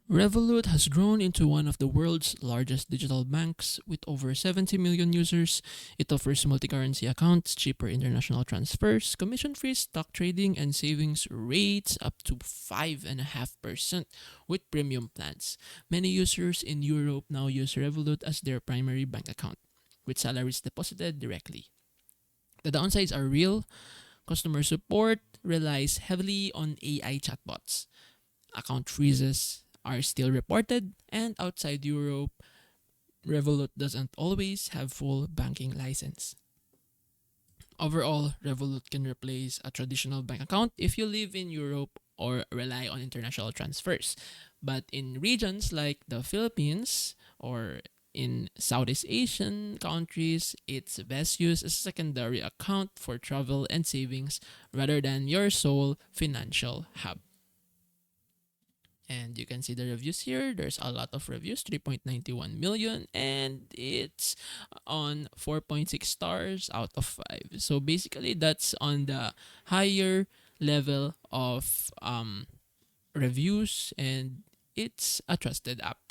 Revolut has grown into one of the world's largest digital banks with over 70 million users. It offers multi-currency accounts, cheaper international transfers, commission-free stock trading, and savings rates up to 5.5% with premium plans. Many users in Europe now use Revolut as their primary bank account, with salaries deposited directly. The downsides are real. Customer support relies heavily on AI chatbots. Account freezes are still reported, and outside Europe, Revolut doesn't always have full banking license. Overall, Revolut can replace a traditional bank account if you live in Europe or rely on international transfers. But in regions like the Philippines or in Southeast Asian countries, it's best used as a secondary account for travel and savings rather than your sole financial hub. And you can see the reviews here. There's a lot of reviews, 3.91 million, and it's on 4.6 stars out of 5. So basically, that's on the higher level of reviews, and it's a trusted app.